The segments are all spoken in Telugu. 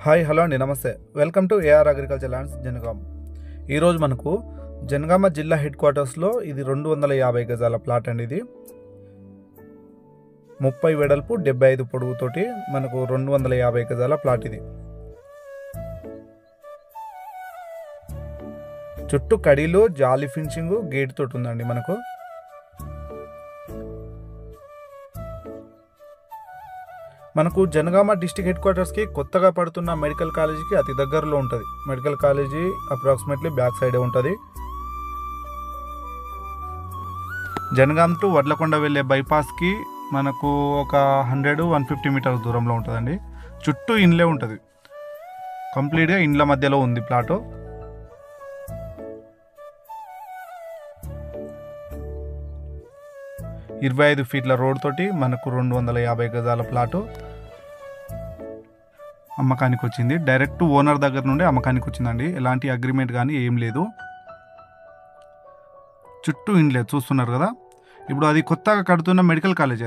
హాయ్ హలో అండి, నమస్తే. Welcome to AR agriculture lands Janagama. ఈరోజు మనకు జనగామ జిల్లా హెడ్ క్వార్టర్స్లో ఇది 250 గజాల ప్లాట్ అండి. ఇది 30 వెడల్పు 75 పొడవుతోటి మనకు 250 గజాల ప్లాట్. ఇది చుట్టూ కడీలు జాలీ ఫినిషింగ్ గేట్ తోటి ఉందండి. మనకు జనగామ డిస్టిక్ హెడ్ క్వార్టర్స్కి కొత్తగా పడుతున్న మెడికల్ కాలేజీకి అతి దగ్గరలో ఉంటుంది. మెడికల్ కాలేజీ అప్రాక్సిమేట్లీ బ్యాక్ సైడే ఉంటుంది. జనగామ టు వడ్లకొండ వెళ్ళే బైపాస్కి మనకు ఒక 100-150 మీటర్స్ దూరంలో ఉంటుందండి. చుట్టూ ఇండ్లే ఉంటుంది, కంప్లీట్గా ఇండ్ల మధ్యలో ఉంది ప్లాటు. – 25 ఫీట్ల రోడ్ తోటి మనకు 250 గజాల ప్లాటు అమ్మకానికి వచ్చింది. డైరెక్ట్ ఓనర్ దగ్గర నుండి అమ్మకానికి వచ్చిందండి. ఎలాంటి అగ్రిమెంట్ కానీ ఏం లేదు. చుట్టూ ఇండ్లే చూస్తున్నారు కదా. ఇప్పుడు అది కొత్తగా కడుతున్న మెడికల్ కాలేజ్.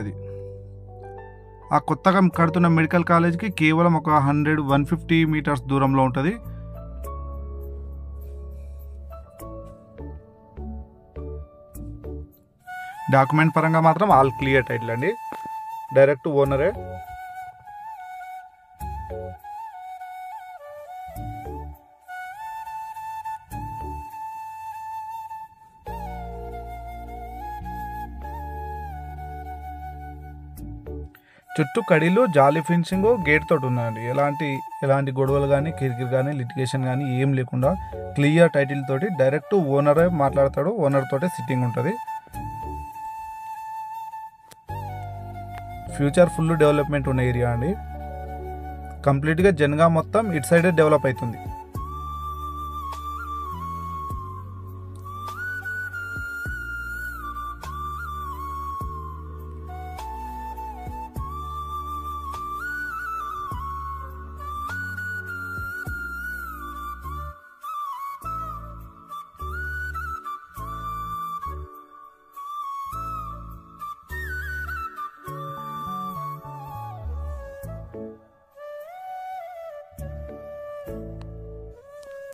ఆ కొత్తగా కడుతున్న మెడికల్ కాలేజ్కి కేవలం ఒక 100-150 మీటర్స్ దూరంలో ఉంటుంది. డాక్యుమెంట్ పరంగా మాత్రం ఆల్ క్లియర్ టైటిల్ అండి. డైరెక్ట్ ఓనరే. చుట్టూ కడీలు జాలీ ఫినిషింగ్ గేట్ తోటి ఉన్నాయండి. ఎలాంటి గొడవలు కానీ కిరికిరి కానీ లిటిగేషన్ కానీ ఏం లేకుండా క్లియర్ టైటిల్ తోటి డైరెక్ట్ ఓనరే మాట్లాడతాడు. ఓనర్ తోటే సిట్టింగ్ ఉంటుంది. ఫ్యూచర్ ఫుల్ డెవలప్మెంట్ ఉన్న ఏరియా అండి. కంప్లీట్గా జనగామ మొత్తం ఇటు సైడే డెవలప్ అవుతుంది.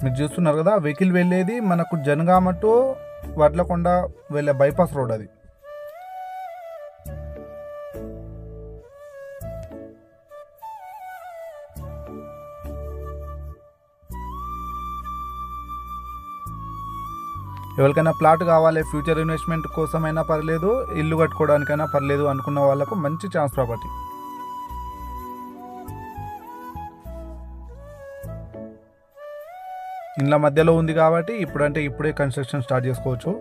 మీరు చూస్తున్నారు కదా, వెహికల్ వెళ్ళేది మనకు జనగామ టు వడ్లకొండ వెళ్ళే బైపాస్ రోడ్. అది ఎవరికైనా ప్లాట్ కావాలి, ఫ్యూచర్ ఇన్వెస్ట్మెంట్ కోసమైనా పర్లేదు, ఇల్లు కట్టుకోవడానికైనా పర్లేదు అనుకున్న వాళ్ళకు మంచి ఛాన్స్ ప్రాపర్టీ. ఇండ్ల మధ్యలో ఉంది కాబట్టి ఇప్పుడే కన్స్ట్రక్షన్ స్టార్ట్ చేసుకోవచ్చు.